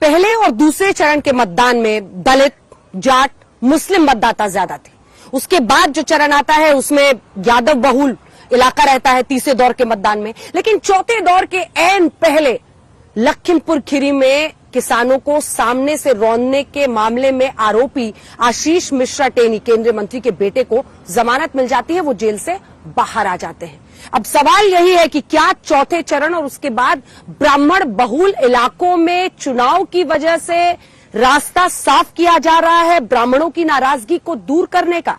पहले और दूसरे चरण के मतदान में दलित, जाट, मुस्लिम मतदाता ज्यादा थे। उसके बाद जो चरण आता है उसमें यादव बहुल इलाका रहता है तीसरे दौर के मतदान में। लेकिन चौथे दौर के ऐन पहले लखीमपुर खीरी में किसानों को सामने से रौंदने के मामले में आरोपी आशीष मिश्रा टेनी, केंद्रीय मंत्री के बेटे को जमानत मिल जाती है, वो जेल से बाहर आ जाते हैं। अब सवाल यही है कि क्या चौथे चरण और उसके बाद ब्राह्मण बहुल इलाकों में चुनाव की वजह से रास्ता साफ किया जा रहा है ब्राह्मणों की नाराजगी को दूर करने का?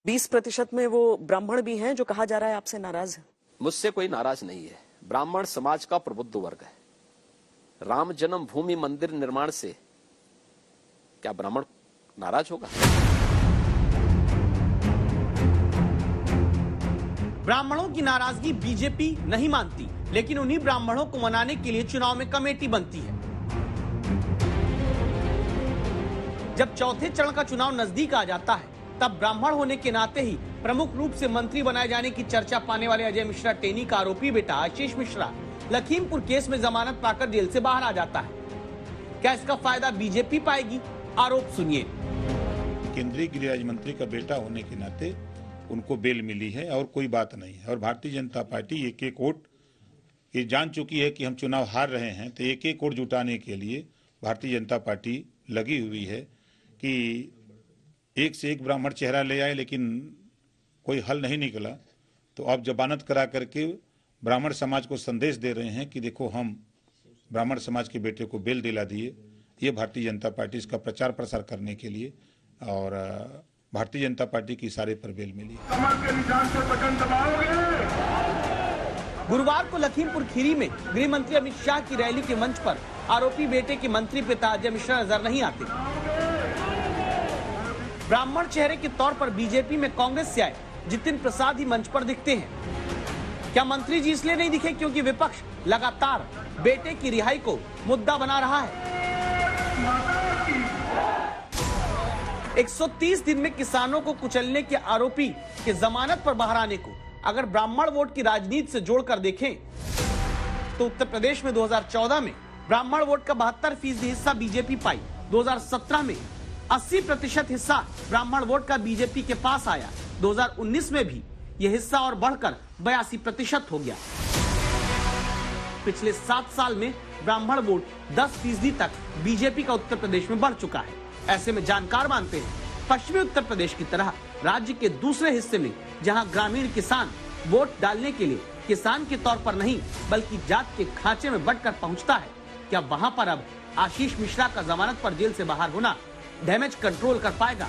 20% में वो ब्राह्मण भी हैं जो कहा जा रहा है आपसे नाराज है। मुझसे कोई नाराज नहीं है। ब्राह्मण समाज का प्रबुद्ध वर्ग है। राम जन्मभूमि मंदिर निर्माण से क्या ब्राह्मण नाराज होगा? ब्राह्मणों की नाराजगी बीजेपी नहीं मानती, लेकिन उन्हीं ब्राह्मणों को मनाने के लिए चुनाव में कमेटी बनती है। जब चौथे चरण का चुनाव नजदीक आ जाता है तब ब्राह्मण होने के नाते ही प्रमुख रूप से मंत्री बनाए जाने की चर्चा पाने वाले अजय मिश्रा टेनी का आरोपी बेटा आशीष मिश्रा लखीमपुर केस में जमानत पाकर जेल से बाहर आ जाता है। क्या इसका फायदा बीजेपी पाएगी? आरोप सुनिए। केंद्रीय गृह राज्य मंत्री का बेटा होने के नाते उनको बेल मिली है और कोई बात नहीं है। और भारतीय जनता पार्टी एक एक वोट ये जान चुकी है कि हम चुनाव हार रहे हैं, तो एक एक वोट जुटाने के लिए भारतीय जनता पार्टी लगी हुई है कि एक से एक ब्राह्मण चेहरा ले आए, लेकिन कोई हल नहीं निकला। तो अब जमानत करा करके ब्राह्मण समाज को संदेश दे रहे हैं कि देखो हम ब्राह्मण समाज के बेटे को बेल दिला दिए। ये भारतीय जनता पार्टी इसका प्रचार प्रसार करने के लिए, और भारतीय जनता पार्टी की इशारे पर बेल मिली। गुरुवार को लखीमपुर खीरी में गृह मंत्री अमित शाह की रैली के मंच पर आरोपी बेटे के मंत्री पिता अजय मिश्रा नजर नहीं आते। ब्राह्मण चेहरे के तौर पर बीजेपी में कांग्रेस से आए जितिन प्रसाद ही मंच पर दिखते हैं। क्या मंत्री जी इसलिए नहीं दिखे क्योंकि विपक्ष लगातार बेटे की रिहाई को मुद्दा बना रहा है? 130 दिन में किसानों को कुचलने के आरोपी के जमानत पर बाहर आने को अगर ब्राह्मण वोट की राजनीति से जोड़कर देखें तो उत्तर प्रदेश में 2014 में ब्राह्मण वोट का 72% हिस्सा बीजेपी पाई। 2017 में 80% हिस्सा ब्राह्मण वोट का बीजेपी के पास आया। 2019 में भी यह हिस्सा और बढ़कर 82% हो गया। पिछले 7 साल में ब्राह्मण वोट 10% तक बीजेपी का उत्तर प्रदेश में बढ़ चुका है। ऐसे में जानकार मानते हैं पश्चिमी उत्तर प्रदेश की तरह राज्य के दूसरे हिस्से में जहां ग्रामीण किसान वोट डालने के लिए किसान के तौर पर नहीं बल्कि जात के खांचे में बंटकर पहुंचता है, क्या वहां पर अब आशीष मिश्रा का जमानत पर जेल से बाहर होना डैमेज कंट्रोल कर पाएगा?